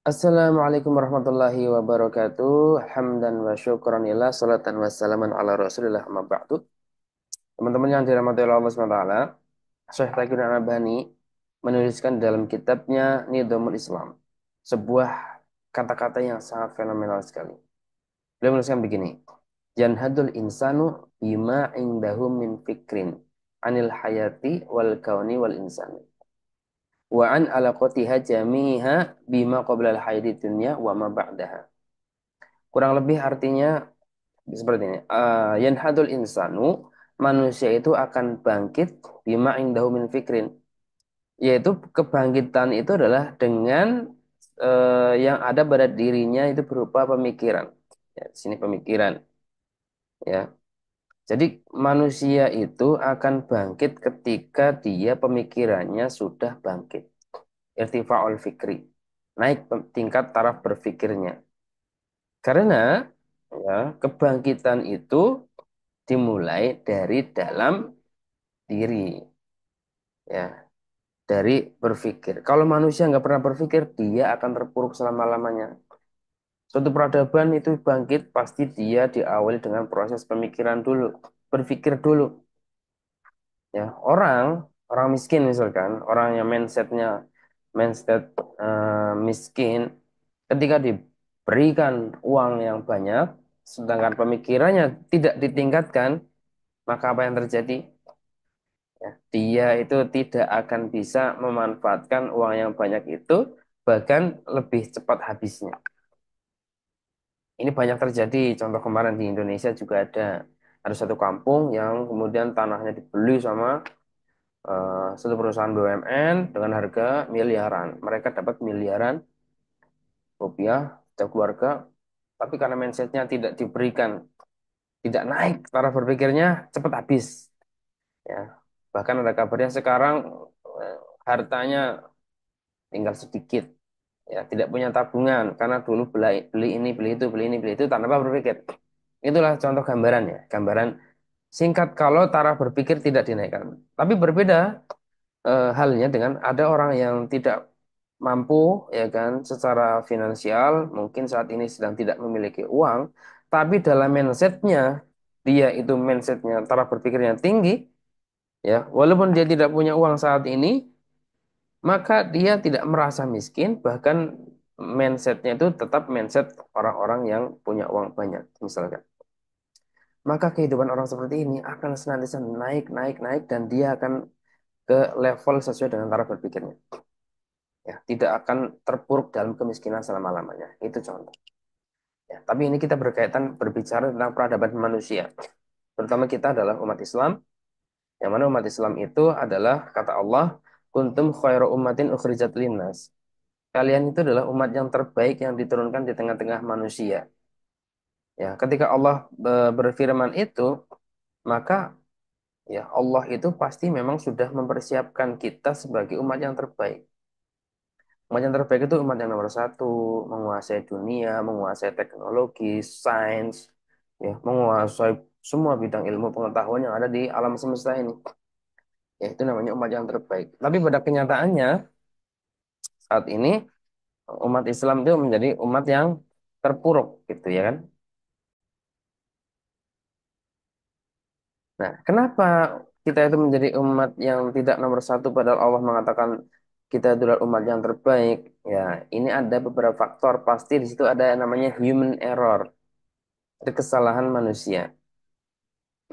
Assalamualaikum warahmatullahi wabarakatuh. Hamdan wa syukranillah, salatan wa salaman ala rasulillah amma ba'du. Teman-teman yang dirahmati oleh Allah SWT, Syekh Taqiyuddin Al-Albani menuliskan dalam kitabnya Nidhamul Islam sebuah kata-kata yang sangat fenomenal sekali. Beliau menuliskan begini, Yanhadul insanu bima indahu min fikrin anil hayati wal kauni wal insani wa an alaqatiha jami'iha bima qabla al-hayati dunya wa ma ba'daha. Kurang lebih artinya seperti ini. Yanhadul insanu, manusia itu akan bangkit bima indahu min fikrin. Yaitu kebangkitan itu adalah dengan yang ada pada dirinya itu berupa pemikiran. Ya, di sini pemikiran. Ya. Jadi manusia itu akan bangkit ketika dia pemikirannya sudah bangkit. Irtifa'ul fikri. Naik tingkat taraf berpikirnya. Karena ya, kebangkitan itu dimulai dari dalam diri, ya, dari berpikir. Kalau manusia nggak pernah berpikir, dia akan terpuruk selama-lamanya. Suatu peradaban itu bangkit, pasti dia diawali dengan proses pemikiran dulu, berpikir dulu. Ya, orang miskin misalkan, orang yang mindset miskin, ketika diberikan uang yang banyak, sedangkan pemikirannya tidak ditingkatkan, maka apa yang terjadi? Ya, dia itu tidak akan bisa memanfaatkan uang yang banyak itu, bahkan lebih cepat habisnya. Ini banyak terjadi. Contoh kemarin di Indonesia juga ada satu kampung yang kemudian tanahnya dibeli sama satu perusahaan BUMN dengan harga miliaran. Mereka dapat miliaran rupiah setiap keluarga, tapi karena mindsetnya tidak diberikan, tidak naik cara berpikirnya, cepat habis. Ya, bahkan ada kabarnya sekarang eh, hartanya tinggal sedikit, ya tidak punya tabungan karena dulu beli beli ini beli itu beli ini beli itu tanpa berpikir. Itulah contoh gambarannya, gambaran singkat kalau taraf berpikir tidak dinaikkan. Tapi berbeda halnya dengan ada orang yang tidak mampu, ya kan, secara finansial, mungkin saat ini sedang tidak memiliki uang, tapi dalam mindsetnya dia itu mindsetnya taraf berpikirnya tinggi, ya, walaupun dia tidak punya uang saat ini, maka dia tidak merasa miskin, bahkan mindsetnya itu tetap mindset orang-orang yang punya uang banyak, misalkan. Maka kehidupan orang seperti ini akan senantiasa naik, naik, naik, dan dia akan ke level sesuai dengan taraf berpikirnya. Ya, tidak akan terpuruk dalam kemiskinan selama-lamanya. Itu contoh. Ya, tapi ini kita berkaitan berbicara tentang peradaban manusia. Terutama kita adalah umat Islam, yang mana umat Islam itu adalah kata Allah, kuntum khairu ummatin ukhrijat linnas. Kalian itu adalah umat yang terbaik yang diturunkan di tengah-tengah manusia. Ya, ketika Allah berfirman itu, maka ya Allah itu pasti memang sudah mempersiapkan kita sebagai umat yang terbaik. Umat yang terbaik itu umat yang nomor satu, menguasai dunia, menguasai teknologi, sains, ya, menguasai semua bidang ilmu pengetahuan yang ada di alam semesta ini. Ya, itu namanya umat yang terbaik. Tapi pada kenyataannya, saat ini umat Islam itu menjadi umat yang terpuruk, gitu ya kan. Nah, kenapa kita itu menjadi umat yang tidak nomor satu padahal Allah mengatakan kita adalah umat yang terbaik? Ya, ini ada beberapa faktor. Pasti di situ ada yang namanya human error, ada kesalahan manusia.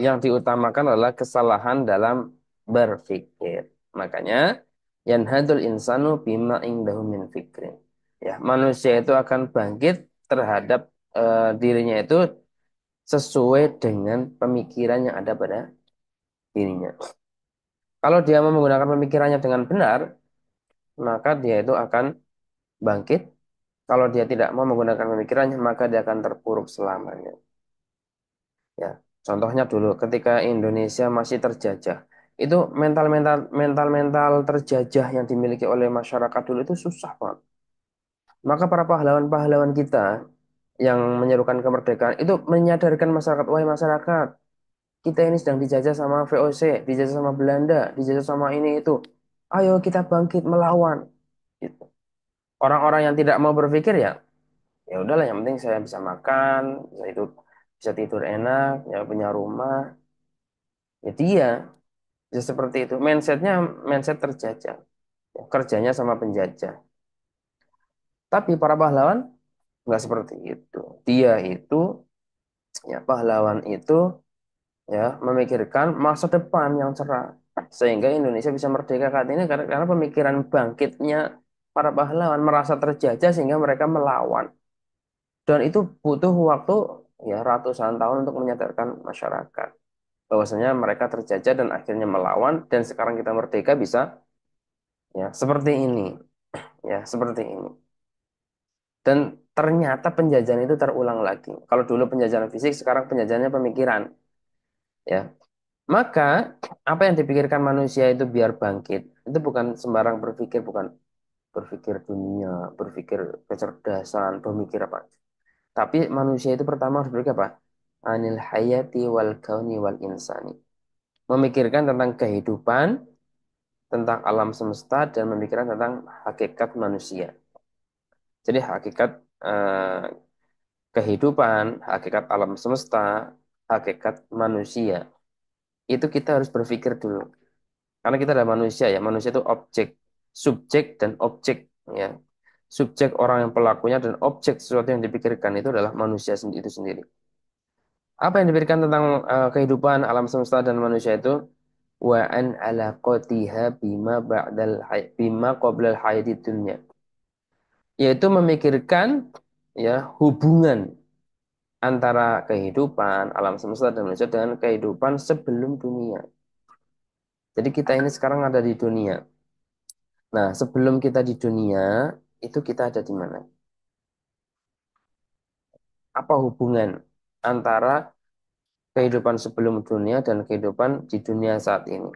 Yang diutamakan adalah kesalahan dalam berpikir. Makanya, yanhadul insanu bima indahu min fikrin. Ya, manusia itu akan bangkit terhadap dirinya itu sesuai dengan pemikiran yang ada pada dirinya. Kalau dia mau menggunakan pemikirannya dengan benar, maka dia itu akan bangkit. Kalau dia tidak mau menggunakan pemikirannya, maka dia akan terpuruk selamanya. Ya, contohnya dulu ketika Indonesia masih terjajah, itu mental-mental terjajah yang dimiliki oleh masyarakat dulu itu susah banget. Maka para pahlawan-pahlawan kita yang menyerukan kemerdekaan itu menyadarkan masyarakat, wahai masyarakat, kita ini sedang dijajah sama VOC, dijajah sama Belanda, dijajah sama ini itu. Ayo kita bangkit melawan. Gitu. Orang-orang yang tidak mau berpikir ya, ya udahlah, yang penting saya bisa makan, bisa tidur enak, ya punya rumah, ya dia bisa seperti itu. Mindsetnya mindset terjajah, ya, kerjanya sama penjajah. Tapi para pahlawan nggak seperti itu. Dia itu, ya pahlawan itu, ya memikirkan masa depan yang cerah sehingga Indonesia bisa merdeka saat ini karena pemikiran bangkitnya para pahlawan merasa terjajah sehingga mereka melawan. Dan itu butuh waktu ya ratusan tahun untuk menyadarkan masyarakat bahwasanya mereka terjajah dan akhirnya melawan, dan sekarang kita merdeka bisa ya seperti ini, ya seperti ini. Dan ternyata penjajahan itu terulang lagi. Kalau dulu penjajahan fisik, sekarang penjajahannya pemikiran, ya. Maka apa yang dipikirkan manusia itu biar bangkit, itu bukan sembarang berpikir, bukan berpikir dunia, berpikir kecerdasan, berpikir apa. Tapi manusia itu pertama harus berpikir apa? Anil hayati wal kauni wal insani. Memikirkan tentang kehidupan, tentang alam semesta, dan memikirkan tentang hakikat manusia. Jadi hakikat eh, kehidupan, hakikat alam semesta, hakikat manusia. Itu kita harus berpikir dulu. Karena kita adalah manusia ya. Manusia itu objek, subjek dan objek ya. Subjek orang yang pelakunya dan objek sesuatu yang dipikirkan itu adalah manusia itu sendiri. Apa yang dipikirkan tentang kehidupan alam semesta dan manusia itu? Wa an alaqatiha bima qablal hayati dunya. Yaitu memikirkan ya hubungan antara kehidupan alam semesta dan manusia dengan kehidupan sebelum dunia. Jadi kita ini sekarang ada di dunia. Nah, sebelum kita di dunia, itu kita ada di mana? Apa hubungan antara kehidupan sebelum dunia dan kehidupan di dunia saat ini?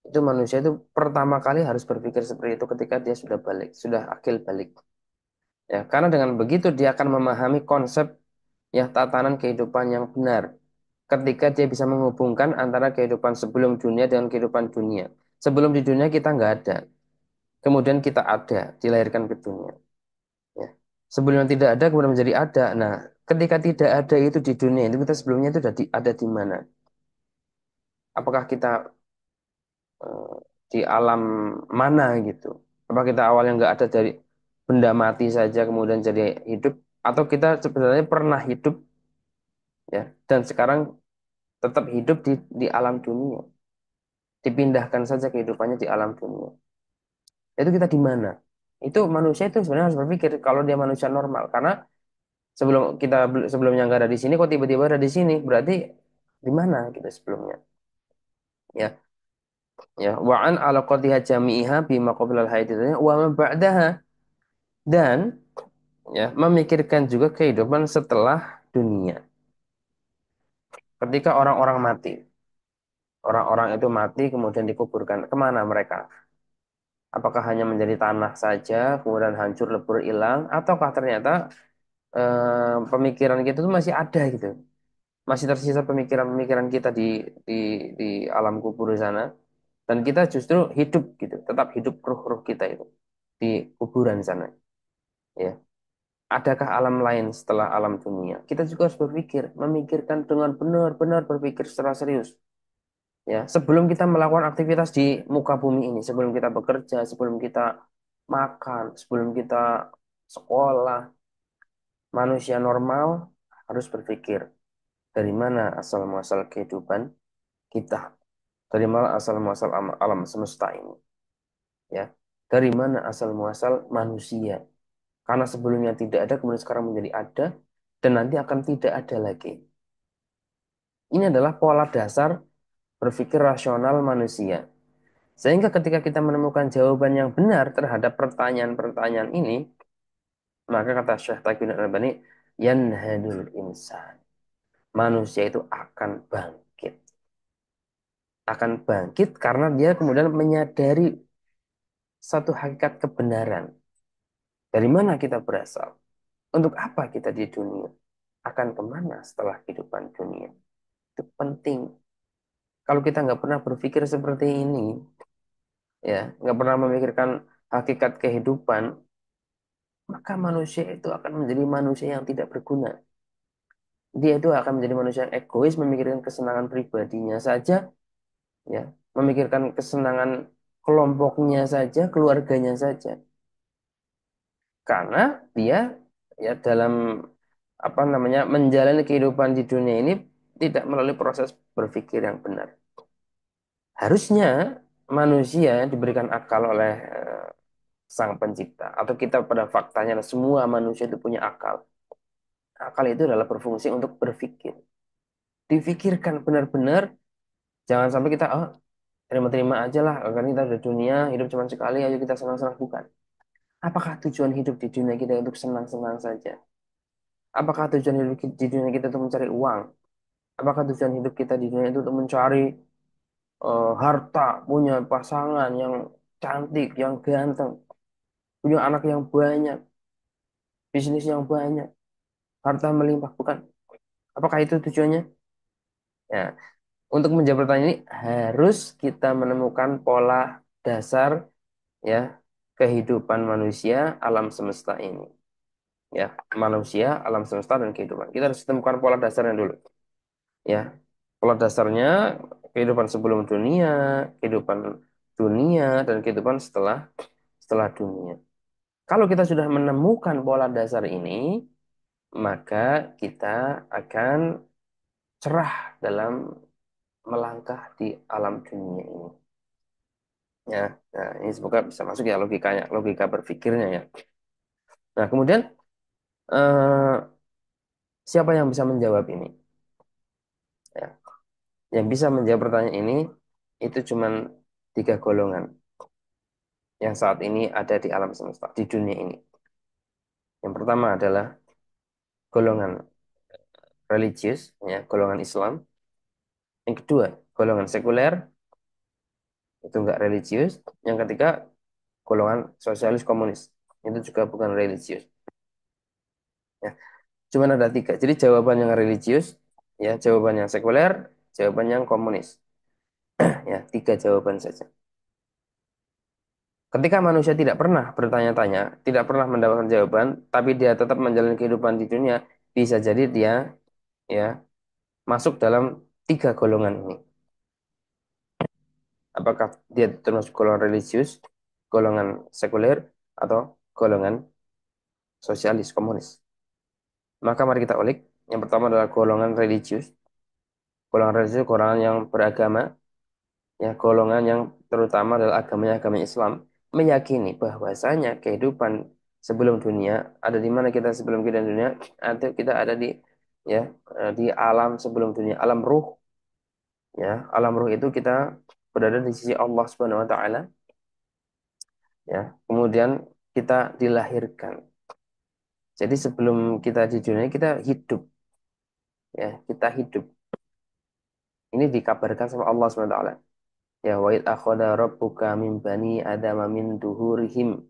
Itu manusia itu pertama kali harus berpikir seperti itu ketika dia sudah balik, sudah akil balik. Ya, karena dengan begitu dia akan memahami konsep ya tatanan kehidupan yang benar. Ketika dia bisa menghubungkan antara kehidupan sebelum dunia dengan kehidupan dunia. Sebelum di dunia kita nggak ada, kemudian kita ada, dilahirkan ke dunia. Ya. Sebelum tidak ada, kemudian menjadi ada. Nah, ketika tidak ada itu di dunia, itu kita sebelumnya itu ada di mana? Apakah kita eh, di alam mana gitu? Apa kita awalnya nggak ada dari benda mati saja kemudian jadi hidup, atau kita sebenarnya pernah hidup ya dan sekarang tetap hidup di alam dunia, dipindahkan saja kehidupannya di alam dunia. Itu kita di mana? Itu manusia itu sebenarnya harus berpikir kalau dia manusia normal, karena sebelumnya nggak ada di sini, kok tiba-tiba ada di sini, berarti di mana kita sebelumnya? Ya, ya wa an alaqatiha jami'iha bima qabla al-hayati wa ma ba'daha, dan ya memikirkan juga kehidupan setelah dunia. Ketika orang-orang mati, orang-orang itu mati kemudian dikuburkan, kemana mereka? Apakah hanya menjadi tanah saja kemudian hancur lebur hilang, ataukah ternyata pemikiran kita itu masih ada gitu, masih tersisa pemikiran-pemikiran kita di di alam kubur di sana, dan kita justru hidup gitu, tetap hidup ruh-ruh kita itu di kuburan sana, ya. Adakah alam lain setelah alam dunia? Kita juga harus berpikir, memikirkan dengan benar-benar berpikir secara serius. Ya, sebelum kita melakukan aktivitas di muka bumi ini, sebelum kita bekerja, sebelum kita makan, sebelum kita sekolah, manusia normal harus berpikir dari mana asal muasal kehidupan kita, dari mana asal muasal alam semesta ini, ya, dari mana asal muasal manusia. Karena sebelumnya tidak ada, kemudian sekarang menjadi ada, dan nanti akan tidak ada lagi. Ini adalah pola dasar berpikir rasional manusia. Sehingga ketika kita menemukan jawaban yang benar terhadap pertanyaan-pertanyaan ini, maka kata Syekh Taqiyuddin Al-Albani, yanhadul insan. Manusia itu akan bangkit. Akan bangkit karena dia kemudian menyadari satu hakikat kebenaran. Dari mana kita berasal? Untuk apa kita di dunia? Akan kemana setelah kehidupan dunia? Itu penting. Kalau kita nggak pernah berpikir seperti ini, ya, nggak pernah memikirkan hakikat kehidupan, maka manusia itu akan menjadi manusia yang tidak berguna. Dia itu akan menjadi manusia yang egois, memikirkan kesenangan pribadinya saja, ya, memikirkan kesenangan kelompoknya saja, keluarganya saja. Karena dia ya dalam apa namanya menjalani kehidupan di dunia ini tidak melalui proses berpikir yang benar. Harusnya manusia diberikan akal oleh Sang Pencipta atau kita pada faktanya semua manusia itu punya akal. Akal itu adalah berfungsi untuk berpikir. Difikirkan benar-benar, jangan sampai kita terima-terima aja lah, kan kita udah dunia, hidup cuma sekali, ayo kita senang-senang. Bukan. Apakah tujuan hidup di dunia kita untuk senang-senang saja? Apakah tujuan hidup di dunia kita untuk mencari uang? Apakah tujuan hidup kita di dunia itu untuk mencari harta, punya pasangan yang cantik, yang ganteng, punya anak yang banyak, bisnis yang banyak, harta melimpah? Bukan. Apakah itu tujuannya? Ya, untuk menjawab pertanyaan ini harus kita menemukan pola dasar ya kehidupan manusia alam semesta ini. Ya, manusia, alam semesta dan kehidupan. Kita harus temukan pola dasarnya dulu. Ya, pola dasarnya kehidupan sebelum dunia, kehidupan dunia dan kehidupan setelah setelah dunia. Kalau kita sudah menemukan pola dasar ini, maka kita akan cerah dalam melangkah di alam dunia ini. Ya, nah ini semoga bisa masuk ya logikanya, logika berpikirnya ya. Nah, kemudian eh, siapa yang bisa menjawab ini? Ya, yang bisa menjawab pertanyaan ini itu cuman tiga golongan yang saat ini ada di alam semesta, di dunia ini. Yang pertama adalah golongan religius, ya, golongan Islam. Yang kedua, golongan sekuler, itu enggak religius. Yang ketiga, golongan sosialis komunis, itu juga bukan religius. Ya, cuman ada tiga. Jadi jawaban yang religius, ya, jawaban yang sekuler, jawaban yang komunis. Ya, tiga jawaban saja. Ketika manusia tidak pernah bertanya-tanya, tidak pernah mendapatkan jawaban, tapi dia tetap menjalani kehidupan di dunia, bisa jadi dia ya masuk dalam tiga golongan ini. Apakah dia termasuk golongan religius, golongan sekuler, atau golongan sosialis komunis? Maka mari kita ulik. Yang pertama adalah golongan religius. Golongan religius golongan yang beragama, ya golongan yang terutama adalah agamanya agama Islam, meyakini bahwasanya kehidupan sebelum dunia ada di mana kita sebelum kita dunia, ada kita ada di ya di alam sebelum dunia, alam ruh. Ya, alam ruh itu kita berada di sisi Allah Subhanahu wa taala, ya. Kemudian kita dilahirkan. Jadi sebelum kita di dunia kita hidup, ya, kita hidup. Ini dikabarkan sama Allah Subhanahu wa taala. Ya, wa id akhadha rabbuka min bani adama min duhurihim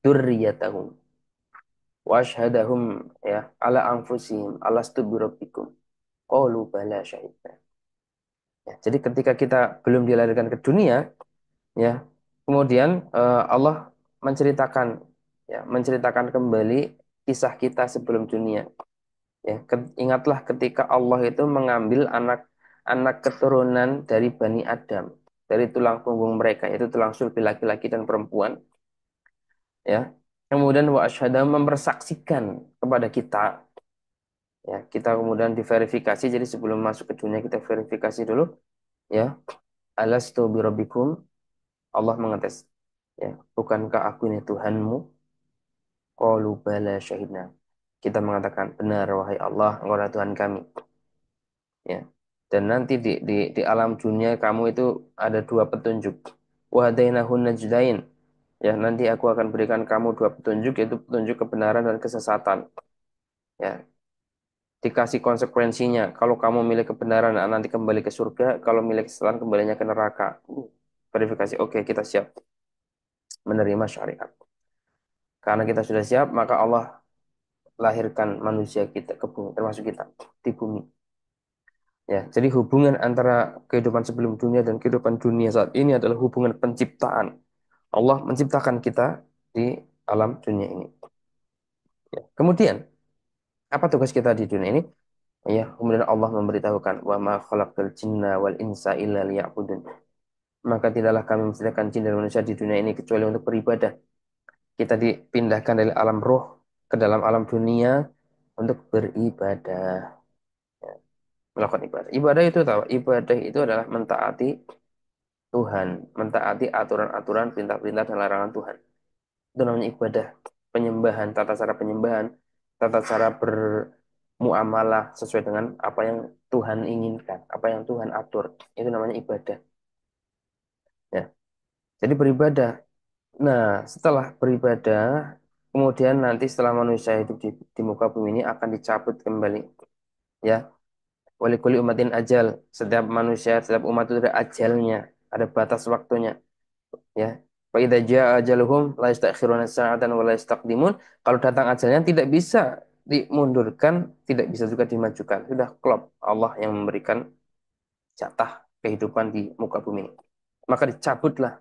dzurriyyatahum wa asyhadahum ya ala anfusihim alastu birabbikum qalu bala syahidna. Ya, jadi ketika kita belum dilahirkan ke dunia, ya, kemudian Allah menceritakan menceritakan kembali kisah kita sebelum dunia. Ya, ingatlah ketika Allah itu mengambil anak-anak keturunan dari Bani Adam, dari tulang punggung mereka, yaitu tulang sulbi laki-laki dan perempuan, ya. Kemudian wa asyhadu mempersaksikan kepada kita, ya. Kita kemudian diverifikasi, jadi sebelum masuk ke dunia kita verifikasi dulu, ya. Alastu birabbikum, Allah mengetes, ya. Bukankah aku ini Tuhanmu? Qalu bala syahidna. Kita mengatakan benar wahai Allah, Engkau adalah Tuhan kami. Ya. Dan nanti di alam dunia kamu itu ada dua petunjuk. Wahdainahun najdain. Ya, nanti aku akan berikan kamu dua petunjuk, yaitu petunjuk kebenaran dan kesesatan. Ya, dikasih konsekuensinya. Kalau kamu milih kebenaran, nanti kembali ke surga. Kalau milih kesesatan, kembalinya ke neraka. Verifikasi, oke, kita siap menerima syariat. Karena kita sudah siap, maka Allah lahirkan manusia kita ke bumi, termasuk kita di bumi. Ya, jadi hubungan antara kehidupan sebelum dunia dan kehidupan dunia saat ini adalah hubungan penciptaan. Allah menciptakan kita di alam dunia ini. Ya. Kemudian, apa tugas kita di dunia ini? Ya, kemudian Allah memberitahukan wa ma khalaqal jinna wal insa illa liya'budun. Maka tidaklah kami menciptakan jin dan manusia di dunia ini kecuali untuk beribadah. Kita dipindahkan dari alam roh ke dalam alam dunia untuk beribadah, melakukan ibadah. Ibadah itu tahu, ibadah itu adalah mentaati Tuhan, mentaati aturan-aturan, perintah-perintah dan larangan Tuhan. Itu namanya ibadah, penyembahan, tata cara penyembahan, tata cara bermuamalah sesuai dengan apa yang Tuhan inginkan, apa yang Tuhan atur. Itu namanya ibadah. Ya. Jadi beribadah. Nah, setelah beribadah, kemudian nanti setelah manusia hidup di muka bumi ini akan dicabut kembali. Ya, walikuli umatin ajal. Setiap manusia, setiap umat itu ada ajalnya, ada batas waktunya. Ya, wa idza jaa ajaluhum la yastakhiruna sa'atan wa la yastaqdimun. Kalau datang ajalnya tidak bisa dimundurkan, tidak bisa juga dimajukan. Sudah klop. Allah yang memberikan jatah kehidupan di muka bumi ini. Maka dicabutlah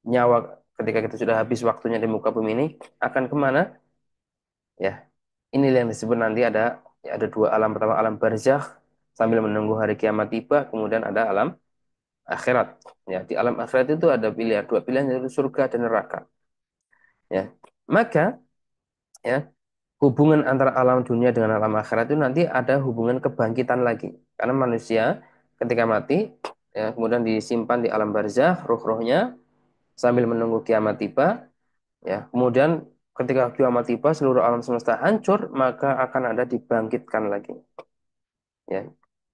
nyawa ketika kita sudah habis waktunya di muka bumi ini akan kemana? Ya, ini yang disebut nanti ada dua alam. Pertama alam barzakh sambil menunggu hari kiamat tiba, kemudian ada alam akhirat. Ya, di alam akhirat itu ada pilihan, dua pilihan yaitu surga dan neraka. Ya, maka ya hubungan antara alam dunia dengan alam akhirat itu nanti ada hubungan kebangkitan lagi. Karena manusia ketika mati, ya, kemudian disimpan di alam barzakh, ruh-ruhnya sambil menunggu kiamat tiba. Ya, kemudian ketika kiamat tiba seluruh alam semesta hancur, maka akan ada dibangkitkan lagi. Ya,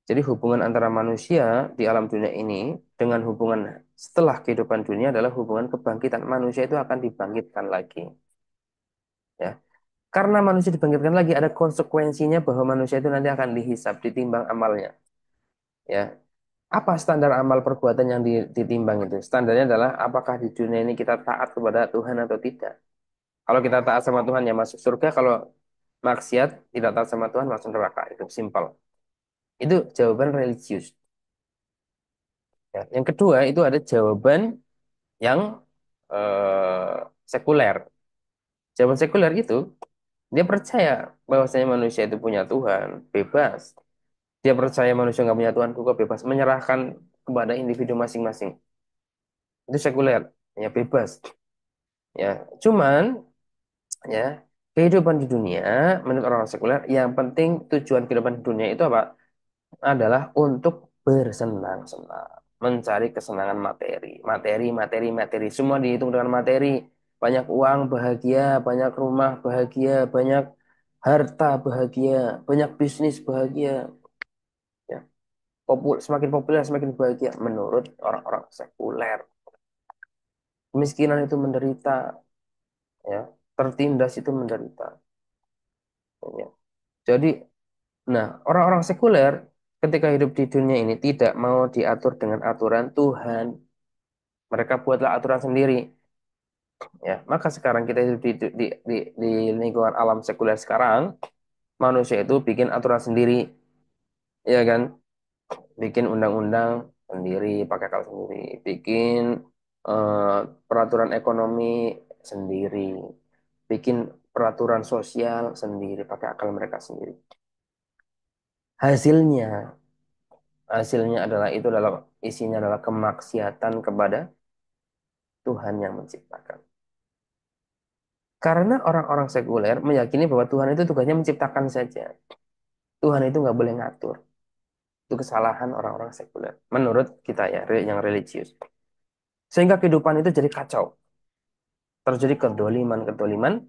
jadi hubungan antara manusia di alam dunia ini dengan hubungan setelah kehidupan dunia adalah hubungan kebangkitan. Manusia itu akan dibangkitkan lagi. Ya, karena manusia dibangkitkan lagi ada konsekuensinya bahwa manusia itu nanti akan dihisab, ditimbang amalnya. Ya, apa standar amal perbuatan yang ditimbang itu? Standarnya adalah apakah di dunia ini kita taat kepada Tuhan atau tidak. Kalau kita taat sama Tuhan ya masuk surga, kalau maksiat tidak taat sama Tuhan masuk neraka. Itu simpel. Itu jawaban religius. Ya. Yang kedua itu ada jawaban yang sekuler. Jawaban sekuler itu dia percaya bahwasanya manusia itu punya Tuhan, bebas. Dia percaya manusia nggak punya Tuhan juga bebas, menyerahkan kepada individu masing-masing. Itu sekuler, ya bebas. Ya, cuman ya kehidupan di dunia menurut orang sekuler yang penting tujuan kehidupan di dunia itu apa? Adalah untuk bersenang-senang, mencari kesenangan materi, materi, materi, materi, semua dihitung dengan materi, banyak uang bahagia, banyak rumah bahagia, banyak harta bahagia, banyak bisnis bahagia, ya. Semakin populer semakin bahagia menurut orang-orang sekuler. Kemiskinan itu menderita, ya, tertindas itu menderita, ya. Jadi, nah, orang-orang sekuler ketika hidup di dunia ini tidak mau diatur dengan aturan Tuhan. Mereka buatlah aturan sendiri. Ya, maka sekarang kita hidup di lingkungan alam sekuler sekarang, manusia itu bikin aturan sendiri, ya kan? Bikin undang-undang sendiri, pakai akal sendiri, bikin eh, peraturan ekonomi sendiri, bikin peraturan sosial sendiri, pakai akal mereka sendiri. Hasilnya, hasilnya adalah itu adalah isinya adalah kemaksiatan kepada Tuhan yang menciptakan. Karena orang-orang sekuler meyakini bahwa Tuhan itu tugasnya menciptakan saja. Tuhan itu nggak boleh ngatur. Itu kesalahan orang-orang sekuler. Menurut kita ya, yang religius. Sehingga kehidupan itu jadi kacau. Terjadi kedoliman-kedoliman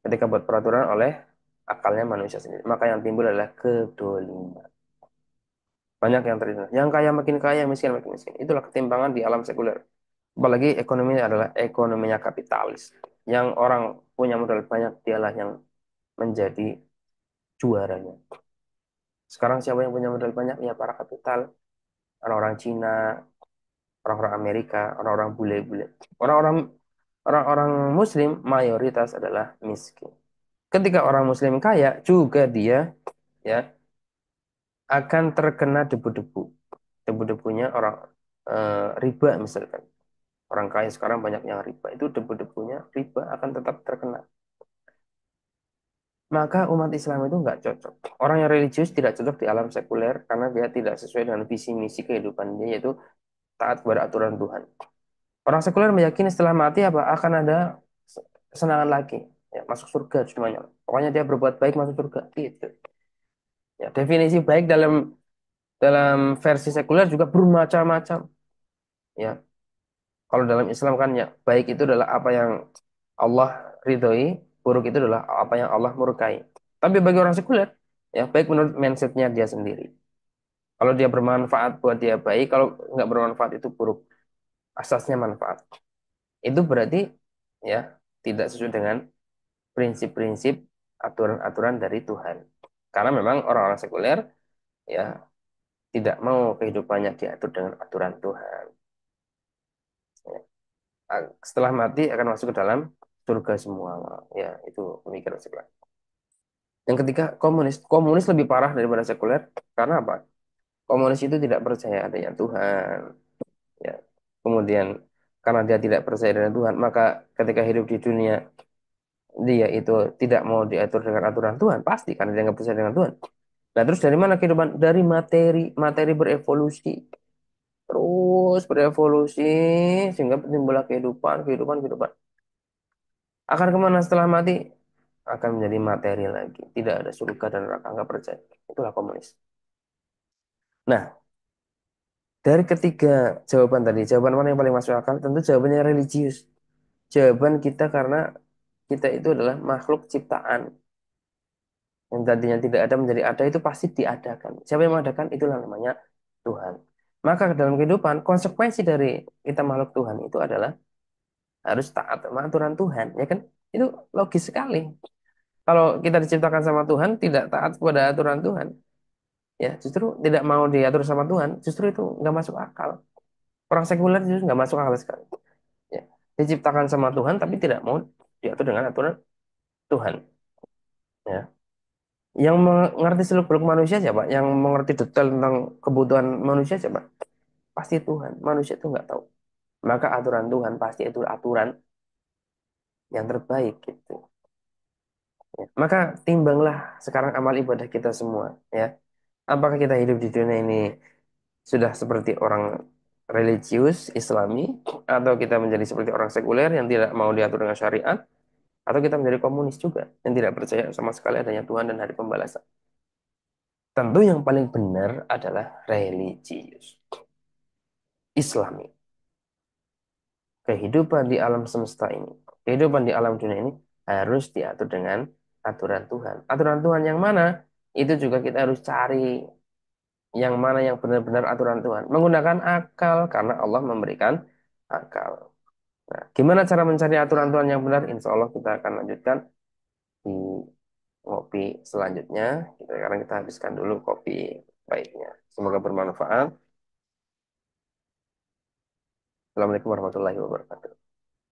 ketika buat peraturan oleh akalnya manusia sendiri. Maka yang timbul adalah kedoliman. Banyak yang terjadi. Yang kaya makin kaya, miskin makin miskin. Itulah ketimpangan di alam sekuler. Apalagi ekonominya adalah ekonominya kapitalis. Yang orang punya modal banyak, dialah yang menjadi juaranya. Sekarang siapa yang punya modal banyak? Ya para kapital. Orang-orang Cina, orang-orang Amerika, orang-orang bule-bule. Orang-orang orang-orang Muslim mayoritas adalah miskin. Ketika orang Muslim kaya, juga dia ya akan terkena debu-debu. Debu-debunya orang riba misalkan. Orang kaya sekarang banyak yang riba. Itu debu-debunya riba akan tetap terkena. maka umat Islam itu nggak cocok. Orang yang religius tidak cocok di alam sekuler karena dia tidak sesuai dengan visi misi kehidupan dia, yaitu taat kepada aturan Tuhan. Orang sekuler meyakini setelah mati apa akan ada kesenangan lagi, ya, masuk surga semuanya. Pokoknya dia berbuat baik masuk surga. Gitu. Ya, definisi baik dalam dalam versi sekuler juga bermacam-macam. Ya, kalau dalam Islam kan ya baik itu adalah apa yang Allah ridhoi, buruk itu adalah apa yang Allah murkai. Tapi bagi orang sekuler, ya baik menurut mindsetnya dia sendiri. Kalau dia bermanfaat buat dia baik, kalau nggak bermanfaat itu buruk. Asasnya manfaat. Itu berarti ya tidak sesuai dengan prinsip-prinsip aturan-aturan dari Tuhan. Karena memang orang-orang sekuler ya tidak mau kehidupannya diatur dengan aturan Tuhan. Ya. Setelah mati akan masuk ke dalam surga semua. Ya, itu pemikiran sekuler. Yang ketiga, komunis. Komunis lebih parah daripada sekuler. Karena apa? Komunis itu tidak percaya adanya Tuhan. Ya. Kemudian karena dia tidak percaya dengan Tuhan, maka ketika hidup di dunia dia itu tidak mau diatur dengan aturan Tuhan, pasti karena dia nggak percaya dengan Tuhan. Nah, terus dari mana kehidupan? Dari materi, materi berevolusi, terus berevolusi sehingga timbullah kehidupan, kehidupan, kehidupan. Akan kemana setelah mati? Akan menjadi materi lagi. Tidak ada surga dan neraka, nggak percaya. Itulah komunis. Nah, dari ketiga jawaban tadi, jawaban mana yang paling masuk akal? Tentu jawabannya religius. Jawaban kita karena kita itu adalah makhluk ciptaan. Yang tadinya tidak ada menjadi ada itu pasti diadakan. Siapa yang mengadakan? Itulah namanya Tuhan. Maka dalam kehidupan, konsekuensi dari kita makhluk Tuhan itu adalah harus taat sama aturan Tuhan. Ya kan? Itu logis sekali. Kalau kita diciptakan sama Tuhan, tidak taat kepada aturan Tuhan, ya justru tidak mau diatur sama Tuhan, justru itu nggak masuk akal. Orang sekuler justru nggak masuk akal sekali. Ya. Diciptakan sama Tuhan, tapi tidak mau diatur dengan aturan Tuhan. Ya. Yang mengerti seluk-beluk manusia siapa? Yang mengerti detail tentang kebutuhan manusia siapa? Pasti Tuhan. Manusia itu nggak tahu. Maka aturan Tuhan pasti itu aturan yang terbaik gitu. Ya. Maka timbanglah sekarang amal ibadah kita semua. Ya. Apakah kita hidup di dunia ini sudah seperti orang religius Islami, atau kita menjadi seperti orang sekuler yang tidak mau diatur dengan syariat, atau kita menjadi komunis juga yang tidak percaya sama sekali adanya Tuhan dan hari pembalasan. Tentu yang paling benar adalah religius Islami. Kehidupan di alam semesta ini, kehidupan di alam dunia ini harus diatur dengan aturan Tuhan. Aturan Tuhan yang mana? Itu juga kita harus cari yang mana yang benar-benar aturan Tuhan. Menggunakan akal karena Allah memberikan akal. Nah, gimana cara mencari aturan Tuhan yang benar? Insya Allah kita akan lanjutkan di ngopi selanjutnya. Sekarang kita habiskan dulu kopi baiknya. Semoga bermanfaat. Assalamualaikum warahmatullahi wabarakatuh.